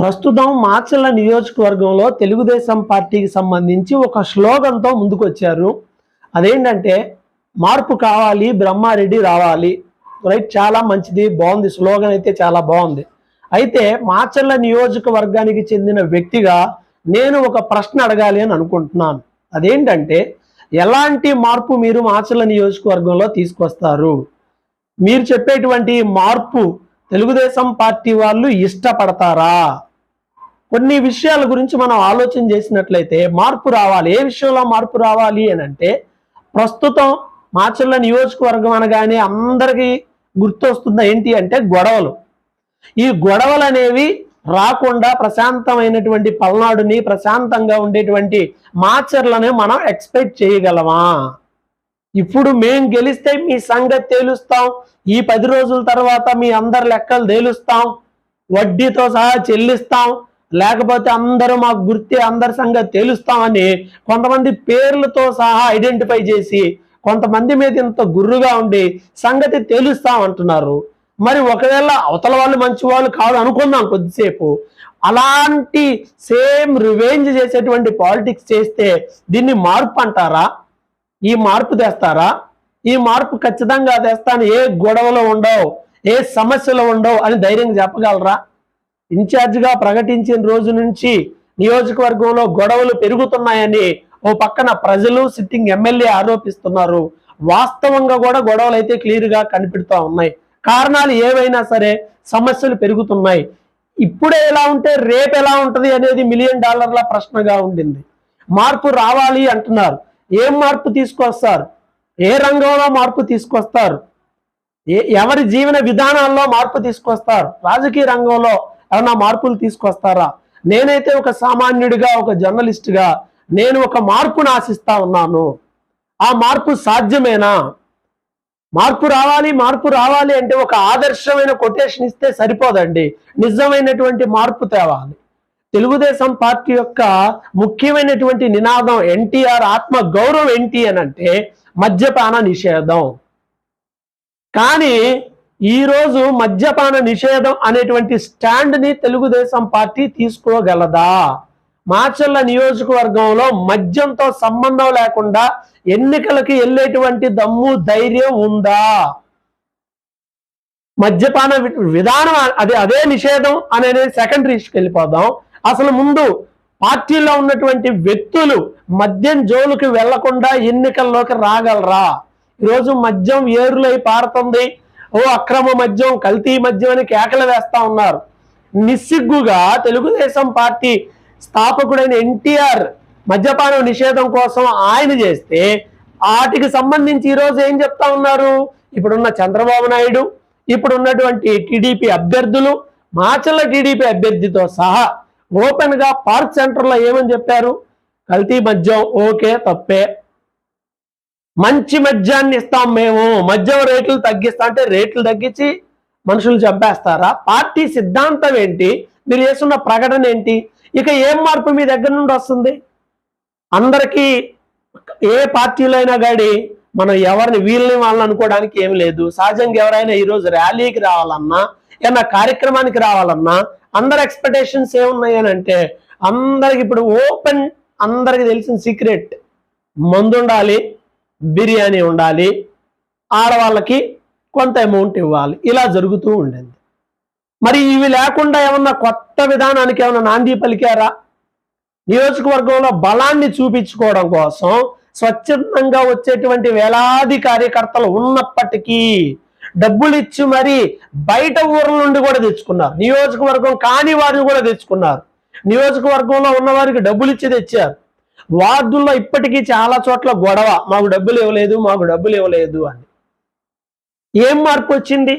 ప్రస్తుతం మాచర్ల నియోజకవర్గంలో తెలుగుదేశం పార్టీకి సంబంధించి ఒక స్లోగన్తో ముందుకొచ్చారు. అదేంటంటే మార్పు కావాలి, బ్రహ్మారెడ్డి రావాలి. రైట్, చాలా మంచిది, బాగుంది. స్లోగన్ అయితే చాలా బాగుంది. అయితే మాచర్ల నియోజకవర్గానికి చెందిన వ్యక్తిగా నేను ఒక ప్రశ్న అడగాలి అని అనుకుంటున్నాను. అదేంటంటే ఎలాంటి మార్పు మీరు మాచర్ల నియోజకవర్గంలో తీసుకొస్తారు? మీరు చెప్పేటువంటి మార్పు తెలుగుదేశం పార్టీ వాళ్ళు ఇష్టపడతారా? కొన్ని విషయాల గురించి మనం ఆలోచన చేసినట్లయితే మార్పు రావాలి. ఏ విషయంలో మార్పు రావాలి అని అంటే, ప్రస్తుతం మాచర్ల నియోజకవర్గం అనగానే అందరికీ గుర్తొస్తుంది ఏంటి అంటే గొడవలు. ఈ గొడవలు అనేవి రాకుండా ప్రశాంతమైనటువంటి పల్నాడుని, ప్రశాంతంగా ఉండేటువంటి మాచర్లని మనం ఎక్స్పెక్ట్ చేయగలమా? ఇప్పుడు మేం గెలిస్తే మీ సంగతి తేలుస్తాం, ఈ 10 రోజుల తర్వాత మీ అందరి లెక్కలు తేలుస్తాం, వడ్డీతో సహా చెల్లిస్తాం, లేకపోతే అందరూ మాకు గుర్తే, అందరి సంగతి తేలుస్తామని కొంతమంది పేర్లతో సహా ఐడెంటిఫై చేసి కొంతమంది మీద ఇంత గుర్రుగా ఉండి సంగతి తేలుస్తాం అంటున్నారు. మరి ఒకవేళ అవతల వాళ్ళు మంచి వాళ్ళు కాదు అనుకుందాం కొద్దిసేపు, అలాంటి సేమ్ రివెంజ్ చేసేటువంటి పాలిటిక్స్ చేస్తే దీన్ని మార్పు అంటారా? ఈ మార్పు తెస్తారా? ఈ మార్పు ఖచ్చితంగా తెస్తాను, ఏ గొడవలు ఉండవు, ఏ సమస్యలు ఉండవు అని ధైర్యంగా చెప్పగలరా? ఇన్ఛార్జిగా ప్రకటించిన రోజు నుంచి నియోజకవర్గంలో గొడవలు పెరుగుతున్నాయని ఓ పక్కన ప్రజలు, సిట్టింగ్ ఎమ్మెల్యే ఆరోపిస్తున్నారు. వాస్తవంగా కూడా గొడవలు అయితే క్లియర్గా కనిపెడుతూ ఉన్నాయి. కారణాలు ఏవైనా సరే సమస్యలు పెరుగుతున్నాయి. ఇప్పుడే ఎలా ఉంటే రేపు ఎలా ఉంటుంది అనేది $1 మిలియన్ ప్రశ్నగా ఉండింది. మార్పు రావాలి అంటున్నారు. ఏం మార్పు తీసుకొస్తారు? ఏ రంగంలో మార్పు తీసుకొస్తారు? ఎవరి జీవన విధానాల్లో మార్పు తీసుకొస్తారు? రాజకీయ రంగంలో ఏమన్నా మార్పులు తీసుకొస్తారా? నేనైతే ఒక సామాన్యుడిగా, ఒక జర్నలిస్ట్గా నేను ఒక మార్పును ఆశిస్తా ఉన్నాను. ఆ మార్పు సాధ్యమేనా? మార్పు రావాలి, మార్పు రావాలి అంటే ఒక ఆదర్శమైన కొటేషన్ ఇస్తే సరిపోదండి. నిజమైనటువంటి మార్పు తేవాలి. తెలుగుదేశం పార్టీ యొక్క ముఖ్యమైనటువంటి నినాదం ఎన్టీఆర్ ఆత్మ గౌరవం ఏంటి అని అంటే మద్యపాన నిషేధం. కానీ ఈరోజు మద్యపాన నిషేధం అనేటువంటి స్టాండ్ని తెలుగుదేశం పార్టీ తీసుకోగలదా? మాచర్ల నియోజకవర్గంలో మద్యంతో సంబంధం లేకుండా ఎన్నికలకి వెళ్ళేటువంటి దమ్ము, ధైర్యం ఉందా? మద్యపాన విధానం అదే నిషేధం అనేది సెకండరీ ఇష్యూకి వెళ్ళిపోదాం. అసలు ముందు పార్టీలో ఉన్నటువంటి వ్యక్తులు మద్యం జోలుకి వెళ్లకుండా ఎన్నికల్లోకి రాగలరా? ఈరోజు మద్యం ఏరులై పారుతుంది, ఓ అక్రమ మద్యం, కల్తీ మద్యం అని కేకలు వేస్తా ఉన్నారు. నిస్సిగ్గుగా తెలుగుదేశం పార్టీ స్థాపకుడైన ఎన్టీఆర్ మద్యపానం నిషేధం కోసం ఆయన చేస్తే వాటికి సంబంధించి ఈరోజు ఏం చెప్తా ఉన్నారు? ఇప్పుడున్న చంద్రబాబు నాయుడు, ఇప్పుడున్నటువంటి టీడీపీ అభ్యర్థులు, మాచర్ల టీడీపీ అభ్యర్థితో సహా ఓపెన్ గా పార్క్ సెంటర్లో ఏమని చెప్పారు? కల్తీ మద్యం ఓకే, తప్పే, మంచి మద్యాన్ని ఇస్తాం, మేము మద్యం రేట్లు తగ్గిస్తాం అంటే రేట్లు తగ్గించి మనుషులు చంపేస్తారా? పార్టీ సిద్ధాంతం ఏంటి? మీరు చేస్తున్న ప్రకటన ఏంటి? ఇక ఏం మార్పు మీ దగ్గర నుండి వస్తుంది? అందరికీ ఏ పార్టీలో అయినా కానీ మనం ఎవరిని వీళ్ళని వాళ్ళని అనుకోవడానికి ఏమి లేదు. సహజంగా ఎవరైనా ఈరోజు ర్యాలీకి రావాలన్నా, ఏమన్నా కార్యక్రమానికి రావాలన్నా అందరి ఎక్స్పెక్టేషన్స్ ఏమున్నాయి అని అంటే, అందరికి ఇప్పుడు ఓపెన్, అందరికి తెలిసిన సీక్రెట్, మందు ఉండాలి, బిర్యానీ ఉండాలి, ఆడవాళ్ళకి కొంత అమౌంట్ ఇవ్వాలి, ఇలా జరుగుతూ ఉండేది. మరి ఇవి లేకుండా ఏమన్నా కొత్త విధానానికి ఏమన్నా నాంది పలికారా? నియోజకవర్గంలో బలాన్ని చూపించుకోవడం కోసం స్వచ్ఛందంగా వచ్చేటువంటి వేలాది కార్యకర్తలు ఉన్నప్పటికీ డబ్బులు ఇచ్చి మరి బయట ఊర్ల నుండి కూడా తెచ్చుకున్నారు. నియోజకవర్గం కాని వారిని కూడా తెచ్చుకున్నారు. నియోజకవర్గంలో ఉన్న వారికి డబ్బులు ఇచ్చి తెచ్చారు. వార్డుల్లో ఇప్పటికీ చాలా చోట్ల గొడవ, మాకు డబ్బులు ఇవ్వలేదు, మాకు డబ్బులు ఇవ్వలేదు అని. ఏం మార్పు వచ్చింది?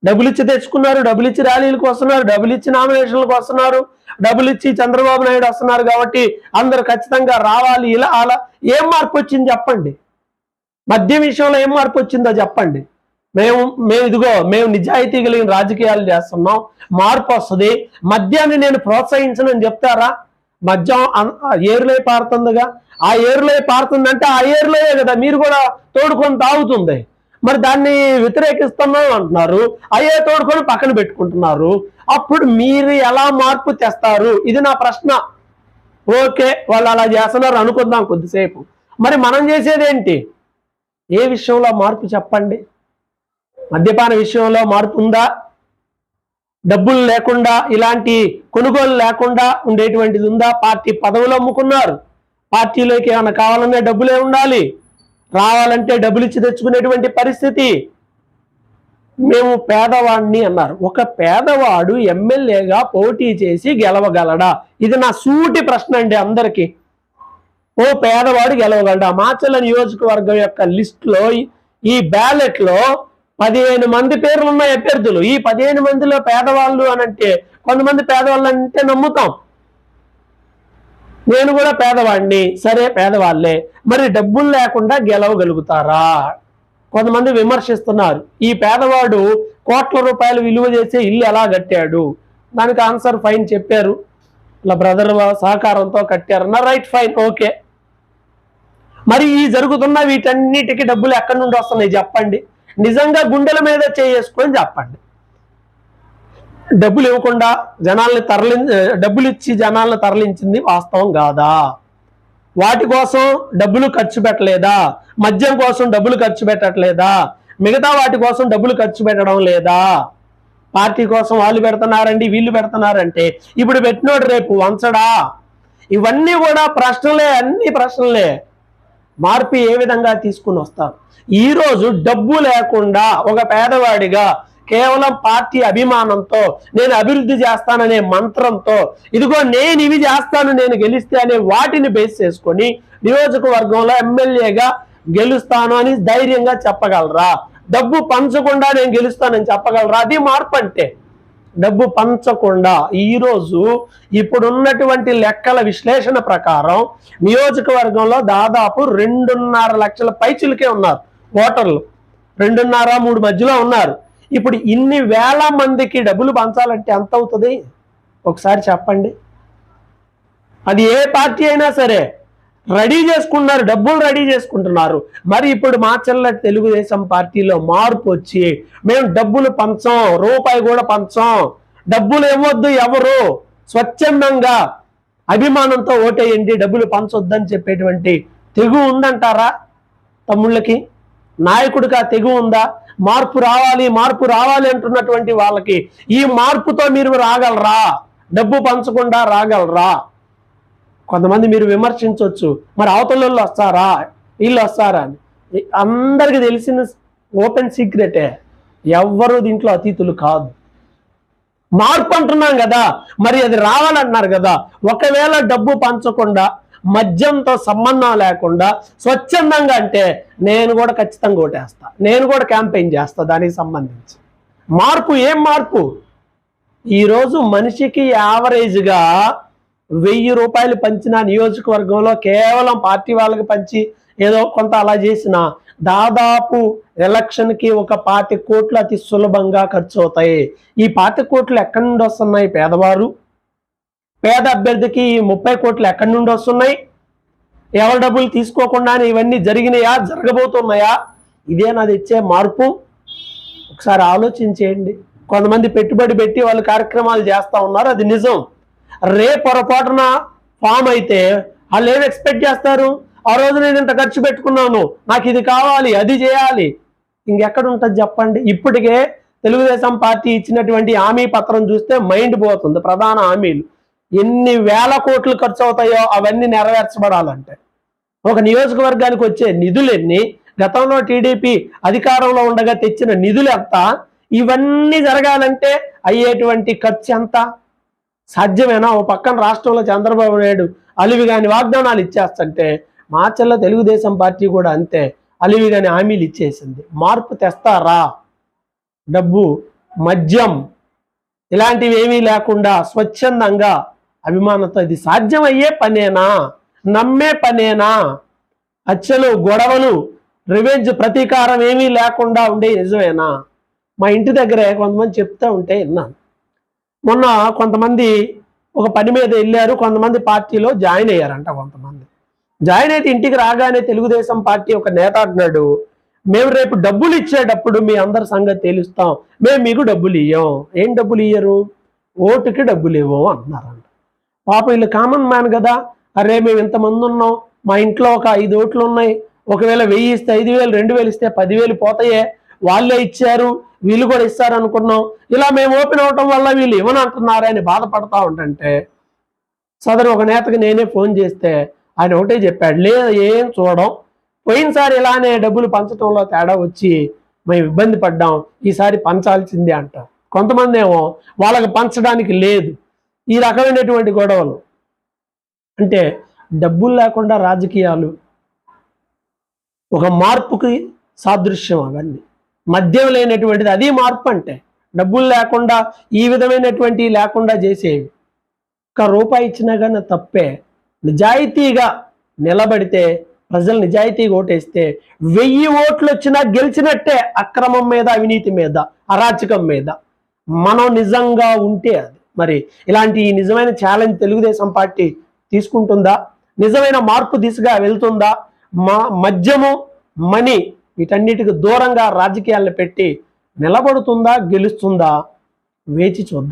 డబ్బులు ఇచ్చి తెచ్చుకున్నారు, డబ్బులు ఇచ్చి ర్యాలీలకు వస్తున్నారు, డబ్బులు ఇచ్చి నామినేషన్లకు వస్తున్నారు, డబ్బులు ఇచ్చి చంద్రబాబు నాయుడు వస్తున్నారు కాబట్టి అందరూ ఖచ్చితంగా రావాలి, ఇలా అలా. ఏం మార్పు వచ్చింది చెప్పండి? మద్యం విషయంలో ఏం మార్పు వచ్చిందో చెప్పండి. మేము నిజాయితీ కలిగిన రాజకీయాలు చేస్తున్నాం, మార్పు వస్తుంది, మద్యాన్ని నేను ప్రోత్సహించనని చెప్తారా? మద్యం ఏరులై పారుతుందిగా, ఆ ఏరులై పారుతుందంటే ఆ ఏరులోయే కదా మీరు కూడా తోడుకొని తాగుతుంది. మరి దాన్ని వ్యతిరేకిస్తున్నాం అంటున్నారు, అయ్యే తోడుకొని పక్కన పెట్టుకుంటున్నారు. అప్పుడు మీరు ఎలా మార్పు తెస్తారు? ఇది నా ప్రశ్న. ఓకే, వాళ్ళు అలా చేస్తున్నారు అనుకుందాం కొద్దిసేపు. మరి మనం చేసేది ఏంటి? ఏ విషయంలో మార్పు చెప్పండి? మద్యపాన విషయంలో మార్పు ఉందా? డబ్బులు లేకుండా, ఇలాంటి కొనుగోలు లేకుండా ఉండేటువంటిది ఉందా? పార్టీ పదవులు అమ్ముకున్నారు. పార్టీలోకి ఏమైనా కావాలన్నా డబ్బులే ఉండాలి, రావాలంటే డబ్బులు ఇచ్చి తెచ్చుకునేటువంటి పరిస్థితి. మేము పేదవాడిని అన్నారు. ఒక పేదవాడు ఎమ్మెల్యేగా పోటీ చేసి గెలవగలడా? ఇది నా సూటి ప్రశ్న అండి అందరికీ. ఓ పేదవాడు గెలవగలడా? మాచర్ల నియోజకవర్గం యొక్క లిస్టులో, ఈ బ్యాలెట్లో 15 మంది పేర్లు ఉన్నాయి అభ్యర్థులు. ఈ 15 మందిలో పేదవాళ్ళు అని అంటే, కొంతమంది పేదవాళ్ళు అంటే నమ్ముతాం, నేను కూడా పేదవాడిని, సరే పేదవాళ్ళే, మరి డబ్బులు లేకుండా గెలవగలుగుతారా? కొంతమంది విమర్శిస్తున్నారు. ఈ పేదవాడు కోట్ల రూపాయలు విలువ చేసే ఇల్లు ఎలా కట్టాడు? దానికి ఆన్సర్ ఫైన్ చెప్పారు, ఇలా బ్రదర్ సహకారంతో కట్టారన్న. Right, fine, okay. మరి ఈ జరుగుతున్న వీటన్నిటికీ డబ్బులు ఎక్కడి నుండి వస్తున్నాయి చెప్పండి? నిజంగా గుండెల మీద చేసుకొని చెప్పండి. డబ్బులు ఇవ్వకుండా డబ్బులు ఇచ్చి జనాలను తరలించింది వాస్తవం కాదా? వాటి కోసం డబ్బులు ఖర్చు పెట్టలేదా? మద్యం కోసం డబ్బులు ఖర్చు పెట్టట్లేదా? మిగతా వాటి కోసం డబ్బులు ఖర్చు పెట్టడం లేదా? పార్టీ కోసం వాళ్ళు పెడుతున్నారండి, వీళ్ళు పెడుతున్నారంటే ఇప్పుడు పెట్టినోడు రేపు వంచడా? ఇవన్నీ కూడా ప్రశ్నలే, అన్ని ప్రశ్నలే. మార్పు ఏ విధంగా తీసుకుని వస్తారు? ఈరోజు డబ్బు లేకుండా ఒక పేదవాడిగా కేవలం పార్టీ అభిమానంతో, నేను అభివృద్ధి చేస్తాననే మంత్రంతో, ఇదిగో నేను ఇవి చేస్తాను నేను గెలిస్తే అనే వాటిని బేస్ చేసుకొని నియోజకవర్గంలో ఎమ్మెల్యేగా గెలుస్తాను అని ధైర్యంగా చెప్పగలరా? డబ్బు పంచకుండా నేను గెలుస్తానని చెప్పగలరా? అది మార్పు అంటే. డబ్బు పంచకుండా ఈరోజు ఇప్పుడున్నటువంటి లెక్కల విశ్లేషణ ప్రకారం నియోజకవర్గంలో దాదాపు 2.5 లక్షల పైచిలకే ఉన్నారు ఓటర్లు. 2.5-3 మధ్యలో ఉన్నారు. ఇప్పుడు ఇన్ని వేల మందికి డబ్బులు పంచాలంటే ఎంత అవుతుంది ఒకసారి చెప్పండి? అది ఏ పార్టీ అయినా సరే రెడీ చేసుకున్నారు, డబ్బులు రెడీ చేసుకుంటున్నారు. మరి ఇప్పుడు మాచర్ల తెలుగుదేశం పార్టీలో మార్పు వచ్చి మేము డబ్బులు పంచం, రూపాయి కూడా పంచం, డబ్బులు ఇవ్వద్దు, ఎవరు స్వచ్ఛందంగా అభిమానంతో ఓటేయండి, డబ్బులు పంచొద్దని చెప్పేటువంటి తెగు ఉందంటారా? తమ్ముళ్ళకి, నాయకుడికి ఆ తెగు ఉందా? మార్పు రావాలి, మార్పు రావాలి అంటున్నటువంటి వాళ్ళకి ఈ మార్పుతో మీరు రాగలరా? డబ్బు పంచకుండా రాగలరా? కొంతమంది మీరు విమర్శించవచ్చు, మరి అవతల వస్తారా, వీళ్ళు వస్తారా అని. అందరికి తెలిసిన ఓపెన్ సీక్రెటే, ఎవ్వరూ దీంట్లో అతీతులు కాదు. మార్పు అంటున్నాం కదా, మరి అది రావాలన్నారు కదా. ఒకవేళ డబ్బు పంచకుండా, మద్యంతో సంబంధం లేకుండా స్వచ్ఛందంగా అంటే నేను కూడా ఖచ్చితంగా ఓటేస్తా, నేను కూడా క్యాంపెయిన్ చేస్తా దానికి సంబంధించి. మార్పు ఏం మార్పు? ఈరోజు మనిషికి యావరేజ్గా 1000 రూపాయలు పంచిన నియోజకవర్గంలో కేవలం పార్టీ వాళ్ళకి పంచి ఏదో కొంత అలా చేసిన దాదాపు ఎలక్షన్కి 25 కోట్లు అతి సులభంగా ఖర్చు అవుతాయి. ఈ 25 కోట్లు ఎక్కడి నుండి వస్తున్నాయి? పేదవారు, పేద అభ్యర్థికి 30 కోట్లు ఎక్కడి నుండి వస్తున్నాయి? ఎవరి డబ్బులు తీసుకోకుండానే ఇవన్నీ జరిగినాయా, జరగబోతున్నాయా? ఇదే నాది ఇచ్చే మార్పు? ఒకసారి ఆలోచించేయండి. కొంతమంది పెట్టుబడి పెట్టి వాళ్ళు కార్యక్రమాలు చేస్తూ ఉన్నారు, అది నిజం. పొరపాటున ఫామ్ అయితే వాళ్ళు ఏం ఎక్స్పెక్ట్ చేస్తారు? ఆ రోజు నేను ఇంత ఖర్చు పెట్టుకున్నాను, నాకు ఇది కావాలి, అది చేయాలి. ఇంకెక్కడ ఉంటుంది చెప్పండి? ఇప్పటికే తెలుగుదేశం పార్టీ ఇచ్చినటువంటి హామీ పత్రం చూస్తే మైండ్ పోతుంది. ప్రధాన హామీలు ఎన్ని వేల కోట్లు ఖర్చు అవుతాయో అవన్నీ నెరవేర్చబడాలంటే ఒక నియోజకవర్గానికి వచ్చే నిధులు ఎన్ని, గతంలో టీడీపీ అధికారంలో ఉండగా తెచ్చిన నిధులు ఎంత, ఇవన్నీ జరగాలంటే అయ్యేటువంటి ఖర్చు ఎంత? సాధ్యమేనా? ఓ పక్కన రాష్ట్రంలో చంద్రబాబు నాయుడు అలివిగాని వాగ్దానాలు ఇచ్చేస్తుంటే మాచర్ల తెలుగుదేశం పార్టీ కూడా అంతే, అలివిగాని హామీలు ఇచ్చేసింది. మార్పు తెస్తారా? డబ్బు, మద్యం ఇలాంటివి ఏమీ లేకుండా స్వచ్ఛందంగా అభిమానంతో ఇది సాధ్యమయ్యే పనేనా? నమ్మే పనేనా? హత్యలు, గొడవలు, రివెంజ్, ప్రతీకారం ఏమీ లేకుండా ఉండే నిజమేనా? మా ఇంటి దగ్గరే కొంతమంది చెప్తూ ఉంటే విన్నాను. మొన్న కొంతమంది ఒక పని మీద వెళ్ళారు, కొంతమంది పార్టీలో జాయిన్ అయ్యారంట. కొంతమంది జాయిన్ అయితే ఇంటికి రాగానే తెలుగుదేశం పార్టీ ఒక నేత అంటున్నాడు, మేము రేపు డబ్బులు ఇచ్చేటప్పుడు మీ అందరి సంగతి తేలుస్తాం, మేము మీకు డబ్బులు ఇయ్యం. ఏం డబ్బులు ఇయ్యరు? ఓటుకి డబ్బులు ఇవ్వం అంటున్నారంట. పాపం వీళ్ళు కామన్ మ్యాన్ కదా. అరే మేము ఇంతమంది ఉన్నాం, మా ఇంట్లో ఒక 5 ఓట్లు ఉన్నాయి, ఒకవేళ 1000 ఇస్తే 5000, 2000 ఇస్తే 10,000 పోతాయే, వాళ్ళే ఇచ్చారు వీళ్ళు కూడా ఇస్తారు అనుకున్నాం, ఇలా మేము ఓపెన్ అవటం వల్ల వీళ్ళు ఇవ్వనంటున్నారని బాధపడతా ఉంటుంటే సదరు ఒక నేతకి నేనే ఫోన్ చేస్తే ఆయన ఒకటే చెప్పాడు, లేదు ఏం చూడం, పోయినసారి ఇలానే డబ్బులు పంచడంలో తేడా వచ్చి మేము ఇబ్బంది పడ్డాం, ఈసారి పంచాల్సిందే అంట. కొంతమంది ఏమో వాళ్ళకి పంచడానికి లేదు. ఈ రకమైనటువంటి గొడవలు. అంటే డబ్బులు లేకుండా రాజకీయాలు ఒక మార్పుకి సాదృశ్యం. అవన్నీ మద్యం లేనటువంటిది అది మార్పు. అంటే డబ్బులు లేకుండా ఈ విధమైనటువంటి లేకుండా చేసేవి. ₹1 ఇచ్చినా కానీ తప్పే. నిజాయితీగా నిలబడితే, ప్రజలు నిజాయితీగా ఓటేస్తే 1000 ఓట్లు వచ్చినా గెలిచినట్టే. అక్రమం మీద, అవినీతి మీద, అరాచకం మీద మనం నిజంగా ఉంటే అది. మరి ఇలాంటి నిజమైన ఛాలెంజ్ తెలుగుదేశం పార్టీ తీసుకుంటుందా? నిజమైన మార్పు దిశగా వెళ్తుందా? మద్యము, మనీ వీటన్నిటికి దూరంగా రాజకీయాలను పెట్టి నిలబడుతుందా, గెలుస్తుందా? వేచి చూద్దాం.